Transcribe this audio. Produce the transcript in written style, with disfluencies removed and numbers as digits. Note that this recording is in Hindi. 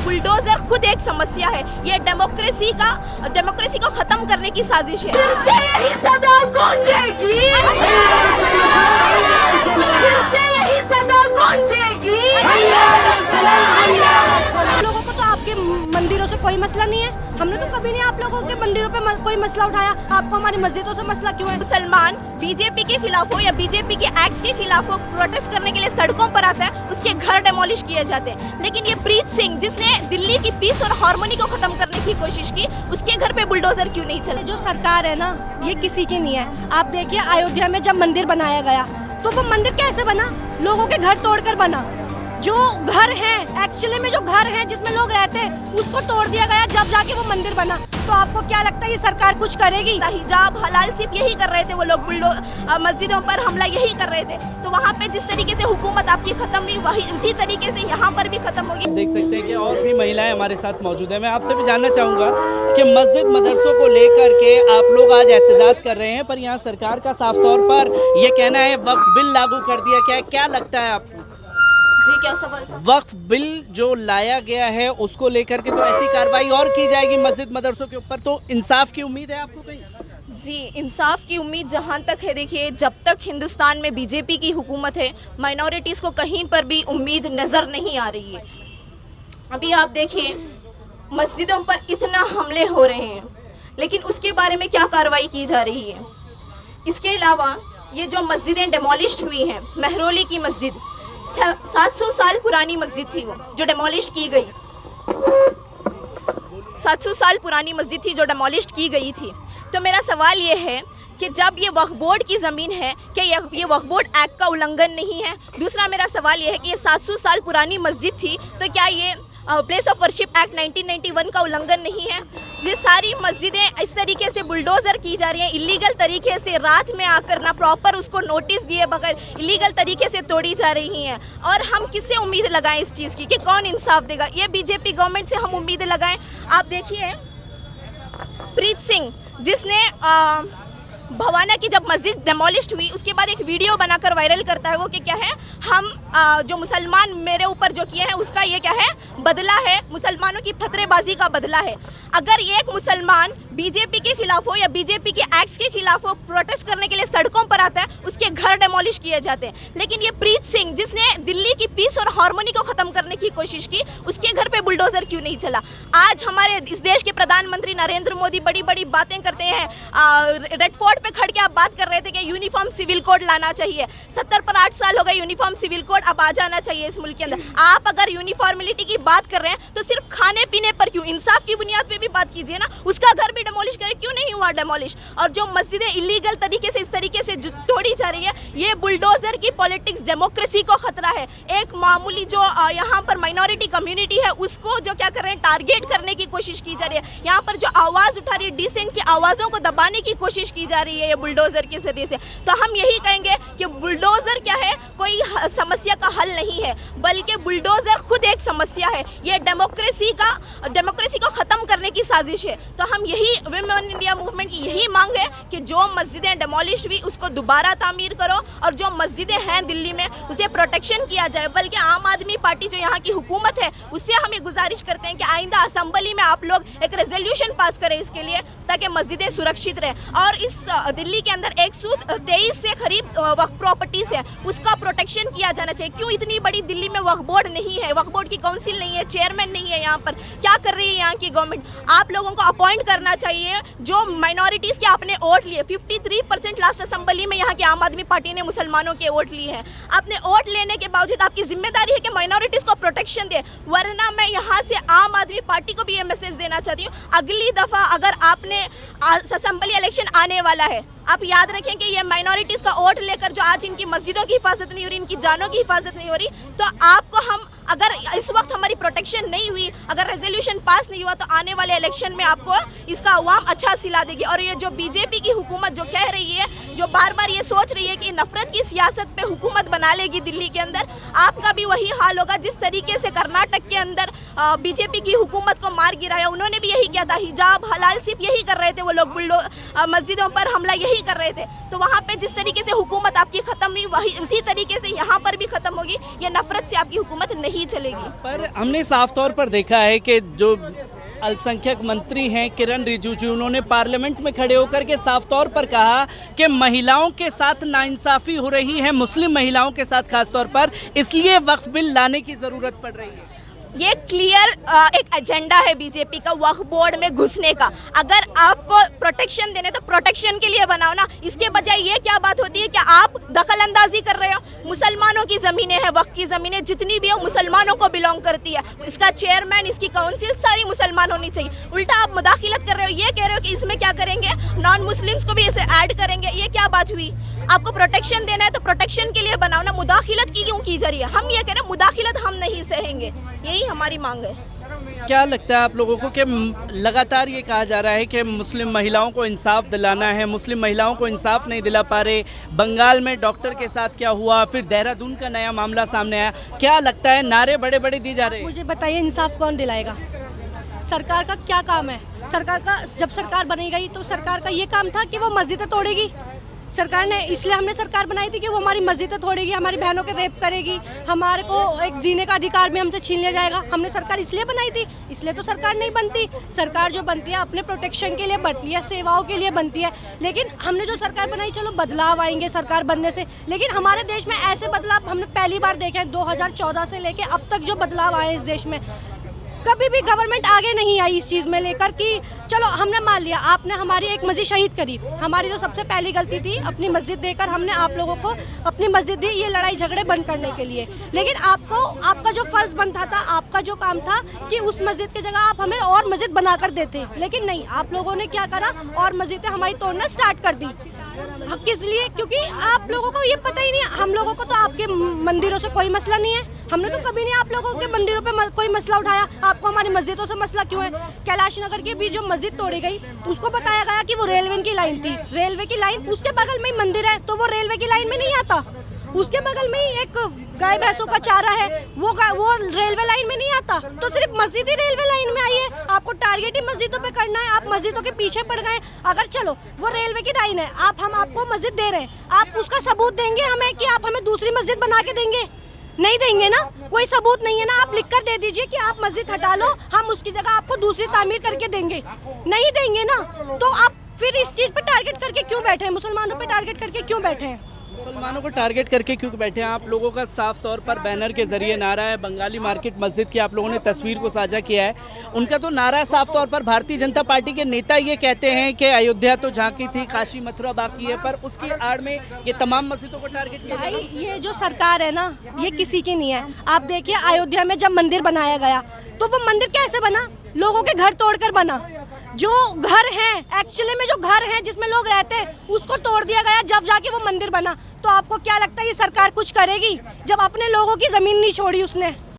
बुलडोजर खुद एक समस्या है। ये डेमोक्रेसी को खत्म करने की साजिश है। यही सदा गूंजेगी, यही सदा गूंजेगी। लोगों को तो आपके मंदिरों से कोई मसला नहीं है। हमने तो कभी नहीं आप लोगों के मंदिरों पे कोई मसला उठाया। आपको हमारी मस्जिदों से मसला क्यों है? मुसलमान बीजेपी के खिलाफ हो या बीजेपी के एक्ट्स के खिलाफ हो, प्रोटेस्ट करने के लिए सड़कों पर आता है, उसके घर डेमोलिश किए जाते हैं। लेकिन ये प्रीत सिंह जिसने दिल्ली की पीस और हार्मोनी को खत्म करने की कोशिश की, उसके घर पे बुलडोजर क्यों नहीं चले? जो सरकार है ना, ये किसी की नहीं है। आप देखिए अयोध्या में जब मंदिर बनाया गया तो वो मंदिर कैसे बना? लोगों के घर तोड़कर बना। जो घर है एक्चुअली में, जो घर है जिसमें लोग रहते हैं, उसको तोड़ दिया गया, जब जाके वो मंदिर बना। तो आपको क्या लगता है ये सरकार कुछ करेगी? हिजाब हलाल सिर्फ यही कर रहे थे वो लोग, मस्जिदों पर हमला यही कर रहे थे। तो वहाँ पे जिस तरीके से हुकूमत आपकी खत्म हुई, वही उसी तरीके से यहाँ पर भी खत्म होगी। देख सकते हैं कि और भी महिलाएं हमारे साथ मौजूद है। मैं आपसे भी जानना चाहूँगा कि मस्जिद मदरसों को लेकर के आप लोग आज एहतजाज कर रहे हैं, पर यहाँ सरकार का साफ तौर पर ये कहना है वक्फ बिल लागू कर दिया गया है। क्या लगता है आपको? जी, क्या सवाल था? वक्फ बिल जो लाया गया है उसको लेकर के तो ऐसी कार्रवाई और की जाएगी मस्जिद मदरसों के ऊपर, तो इंसाफ की उम्मीद है आपको कहीं? जी, इंसाफ की उम्मीद जहाँ तक है, देखिए जब तक हिंदुस्तान में बीजेपी की हुकूमत है, माइनॉरिटीज़ को कहीं पर भी उम्मीद नज़र नहीं आ रही है। अभी आप देखिए मस्जिदों पर इतना हमले हो रहे हैं, लेकिन उसके बारे में क्या कार्रवाई की जा रही है? इसके अलावा ये जो मस्जिदें डेमोलिश हुई हैं, महरौली की मस्जिद 700 साल पुरानी मस्जिद थी वो जो डेमोलिश की गई। 700 साल पुरानी मस्जिद थी जो डेमोलिश की गई थी। तो मेरा सवाल ये है कि जब ये वक्फ बोर्ड की ज़मीन है, क्या ये वक्फ बोर्ड एक्ट का उल्लंघन नहीं है? दूसरा मेरा सवाल ये है कि ये 700 साल पुरानी मस्जिद थी, तो क्या ये प्लेस ऑफ वर्शिप एक्ट 1991 का उल्लंघन नहीं है? ये सारी मस्जिदें इस तरीके से बुलडोज़र की जा रही हैं, इलीगल तरीके से रात में आकर ना प्रॉपर उसको नोटिस दिए बगैर इलीगल तरीके से तोड़ी जा रही हैं। और हम किससे उम्मीद लगाएं इस चीज़ की कि कौन इंसाफ देगा? ये बीजेपी गवर्नमेंट से हम उम्मीद लगाएं? आप देखिए प्रीत सिंह जिसने भवाना की जब मस्जिद डेमोलिश हुई, उसके बाद एक वीडियो बनाकर वायरल करता है। वो कि क्या है, हम जो मुसलमान मेरे ऊपर जो किए हैं उसका ये क्या है, बदला है, मुसलमानों की फतरेबाजी का बदला है। अगर एक मुसलमान बीजेपी के खिलाफ हो या बीजेपी के एक्ट्स के खिलाफ हो, प्रोटेस्ट करने के लिए सड़कों पर आता है, उसके घर डेमोलिश किए जाते हैं। लेकिन ये प्रीत सिंह जिसने दिल्ली की पीस और हार्मोनी को खत्म करने की कोशिश की, उसके घर पे बुलडोजर क्यों नहीं चला? आज हमारे इस देश के प्रधानमंत्री नरेंद्र मोदी बड़ी बड़ी बातें करते हैं। रेड फोर्ट पे खड़ के आप बात कर रहे थे कि यूनिफॉर्म सिविल कोड लाना चाहिए। 70 पर 8 साल हो गए, यूनिफॉर्म सिविल कोड अब आ जाना चाहिए इस मुल्क के अंदर। आप अगर यूनिफॉर्मिलिटी की बात कर रहे हैं तो सिर्फ खाने पीने पर क्यों? इंसाफ की बुनियाद पे भी बात कीजिए ना। उसका घर भी डेमोलिश करे, क्यों नहीं हुआ डेमोलिश? और जो मस्जिदें इलीगल तरीके से इस तरीके से तोड़ी जा रही है, ये बुलडोजर की पॉलिटिक्स डेमोक्रेसी को खतरा है। एक मामूली जो यहाँ पर माइनॉरिटी कम्युनिटी है, उसको जो क्या कर रहे हैं, टारगेट करने की कोशिश की जा रही है। यहाँ पर जो आवाज़ उठा रही है, डिसेंट की आवाज़ों को दबाने की कोशिश की जा रही है ये बुलडोजर के जरिए से। तो हम यही कहेंगे कि बुलडोजर क्या है, कोई समस्या का हल नहीं है, बल्कि बुलडोजर खुद एक समस्या है। ये डेमोक्रेसी को खत्म करने की साजिश है। तो हम यही विमेन इंडिया मूवमेंट की यही मांग है कि जो मस्जिदें डेमोलिश हुई उसको दोबारा तामीर करो, और जो मस्जिदें हैं दिल्ली में उसे प्रोटेक्शन किया जाए। बल्कि आम आदमी पार्टी जो यहाँ की हुकूमत है, उससे हम ये गुजारिश करते हैं कि आइंदा असेंबली में आप लोग एक रेजोल्यूशन पास करें इसके लिए, ताकि मस्जिदें सुरक्षित रहें। और इस दिल्ली के अंदर 123 से करीब वक्फ प्रॉपर्टीज है, उसका प्रोटेक्शन किया जाना चाहिए। क्यों इतनी बड़ी दिल्ली में वक्फ बोर्ड नहीं है, वक्फ बोर्ड की काउंसिल नहीं है, चेयरमैन नहीं है? यहाँ पर क्या कर रही है यहाँ की गवर्नमेंट? आप लोगों को अपॉइंट करना चाहिए। जो माइनॉरिटीज़ के आपने वोट लिए, 53% लास्ट असेंबली में यहाँ की आम आदमी पार्टी ने मुसलमानों के वोट लिए हैं। आपने वोट लेने के बावजूद आपकी जिम्मेदारी है कि माइनॉरिटीज़ को प्रोटेक्शन दे। वरना मैं यहाँ से आम आदमी पार्टी को भी ये मैसेज देना चाहती हूँ, अगली दफ़ा अगर आपने असेंबली इलेक्शन आने वाला है, आप याद रखें कि ये माइनॉरिटीज़ का वोट लेकर जो आज इनकी मस्जिदों की हिफाजत नहीं हो रही, इनकी जानों की हिफाजत नहीं हो रही, तो आपको हम, अगर इस वक्त हमारी प्रोटेक्शन नहीं हुई, अगर रेजोल्यूशन पास नहीं हुआ, तो आने वाले इलेक्शन में आपको इसका अवाम अच्छा सिला देगी। और ये जो बीजेपी की हुकूमत जो कह रही है, जो बार बार ये सोच रही है कि नफरत की सियासत पे हुकूमत बना लेगी दिल्ली के अंदर, आपका भी वही हाल होगा जिस तरीके से कर्नाटक के अंदर बीजेपी की हुकूमत को मार गिराया। उन्होंने भी यही किया था, हिजाब हलाल सिर्फ यही कर रहे थे वो लोग, मस्जिदों पर हमला यही ही कर रहे थे। तो वहाँ पे जिस तरीके से हुकूमत आपकी ख़त्म हुई, वही उसी तरीके से यहाँ पर भी ख़त्म होगी। ये नफरत से आपकी हुकूमत नहीं चलेगी। पर हमने साफ तौर पर देखा है कि जो अल्पसंख्यक मंत्री हैं किरण रिजिजू, उन्होंने पार्लियामेंट में खड़े होकर के साफ तौर पर कहा कि महिलाओं के साथ नाइंसाफ़ी हो रही है, मुस्लिम महिलाओं के साथ खास तौर पर, इसलिए वक्फ बिल लाने की ज़रूरत पड़ रही है। ये क्लियर एक एजेंडा है बीजेपी का वक्फ बोर्ड में घुसने का। अगर आपको प्रोटेक्शन देने तो प्रोटेक्शन के लिए बनाओ ना, इसके बजाय ये क्या बात होती है कि आप दखल अंदाजी कर रहे हो। मुसलमानों की ज़मीनें हैं, वक्फ की ज़मीनें जितनी भी हो मुसलमानों को बिलोंग करती है। इसका चेयरमैन, इसकी काउंसिल सारी मुसलमान होनी चाहिए। उल्टा आप मुदाखिलत कर रहे हो, ये कह रहे हो कि इसमें क्या करेंगे, नॉन मुस्लिम्स को भी इसे ऐड करेंगे। ये क्या बात हुई? आपको प्रोटेक्शन देना है तो प्रोटेक्शन के लिए बनाओ ना, मुदाखिलत की क्यों की जा रही है? हम ये कह रहे हैं मुदाखिलत हम नहीं सहेंगे, यही हमारी मांग है। क्या लगता है आप लोगों को कि लगातार ये कहा जा रहा है कि मुस्लिम महिलाओं को इंसाफ दिलाना है, मुस्लिम महिलाओं को इंसाफ नहीं दिला पा रहे? बंगाल में डॉक्टर के साथ क्या हुआ, फिर देहरादून का नया मामला सामने आया। क्या लगता है, नारे बड़े बड़े दिए जा रहे हैं? मुझे बताइए इंसाफ कौन दिलाएगा? सरकार का क्या काम है? सरकार का जब सरकार बनी गई तो सरकार का ये काम था कि वो मस्जिदें तोड़ेगी। सरकार ने, इसलिए हमने सरकार बनाई थी कि वो हमारी मस्जिदें तोड़ेगी, हमारी बहनों के रेप करेगी, हमारे को एक जीने का अधिकार भी हमसे छीन लिया जाएगा। हमने सरकार इसलिए बनाई थी, इसलिए तो सरकार नहीं बनती। सरकार जो बनती है अपने प्रोटेक्शन के लिए बनती है, सेवाओं के लिए बनती है। लेकिन हमने जो सरकार बनाई, चलो बदलाव आएंगे सरकार बनने से, लेकिन हमारे देश में ऐसे बदलाव हमने पहली बार देखे हैं। 2014 से लेके अब तक जो बदलाव आए इस देश में, कभी भी गवर्नमेंट आगे नहीं आई इस चीज़ में लेकर कि चलो हमने मान लिया आपने हमारी एक मस्जिद शहीद करी। हमारी जो सबसे पहली गलती थी, अपनी मस्जिद देकर हमने आप लोगों को अपनी मस्जिद दी ये लड़ाई झगड़े बंद करने के लिए। लेकिन आपको, आपका जो फ़र्ज़ बनता था, आपका जो काम था कि उस मस्जिद की जगह आप हमें और मस्जिद बना कर देते। लेकिन नहीं, आप लोगों ने क्या करा, और मस्जिदें हमारी तोड़ना स्टार्ट कर दी। किस लिए? क्योंकि आप लोगों को ये पता ही नहीं। हम लोगों को तो आपके मंदिरों से कोई मसला नहीं है, हमने तो कभी नहीं आप लोगों के मंदिरों पे कोई मसला उठाया। आपको हमारी मस्जिदों से मसला क्यों है? कैलाश नगर की भी जो मस्जिद तोड़ी गई, उसको बताया गया कि वो रेलवे की लाइन थी। रेलवे की लाइन, उसके बगल में ही मंदिर है, तो वो रेलवे की लाइन में नहीं आता। उसके बगल में ही एक गाय भैंसों का चारा है, वो रेलवे लाइन में नहीं आता। तो सिर्फ मस्जिद ही रेलवे लाइन में आई है। आपको टारगेट ही मस्जिदों पे करना है, आप मस्जिदों के पीछे पड़ गए। अगर चलो वो रेलवे की लाइन है, हम आपको मस्जिद दे रहे हैं, आप उसका सबूत देंगे हमें कि आप हमें दूसरी मस्जिद बना के देंगे? नहीं देंगे ना, कोई सबूत नहीं है ना। आप लिख कर दे दीजिए कि आप मस्जिद हटा लो, हम उसकी जगह आपको दूसरी तामीर करके देंगे। नहीं देंगे ना, तो आप फिर इस चीज़ पे टारगेट करके क्यों बैठे हैं? मुसलमानों पे टारगेट करके क्यों बैठे हैं? मुसलमानों को टारगेट करके क्यों बैठे हैं? आप लोगों का साफ तौर पर बैनर के जरिए नारा है, बंगाली मार्केट मस्जिद की आप लोगों ने तस्वीर को साझा किया है। उनका तो नारा है साफ तौर पर, भारतीय जनता पार्टी के नेता ये कहते हैं कि अयोध्या तो झांकी थी, काशी मथुरा बाकी है, पर उसकी आड़ में ये तमाम मस्जिदों को टारगेट किया। भाई ये जो सरकार है ना, ये किसी की नहीं है। आप देखिए अयोध्या में जब मंदिर बनाया गया तो वो मंदिर कैसे बना? लोगों के घर तोड़कर बना। जो घर हैं, एक्चुअली में जो घर हैं जिसमें लोग रहते हैं, उसको तोड़ दिया गया, जब जाके वो मंदिर बना। तो आपको क्या लगता है ये सरकार कुछ करेगी जब अपने लोगों की जमीन नहीं छोड़ी उसने?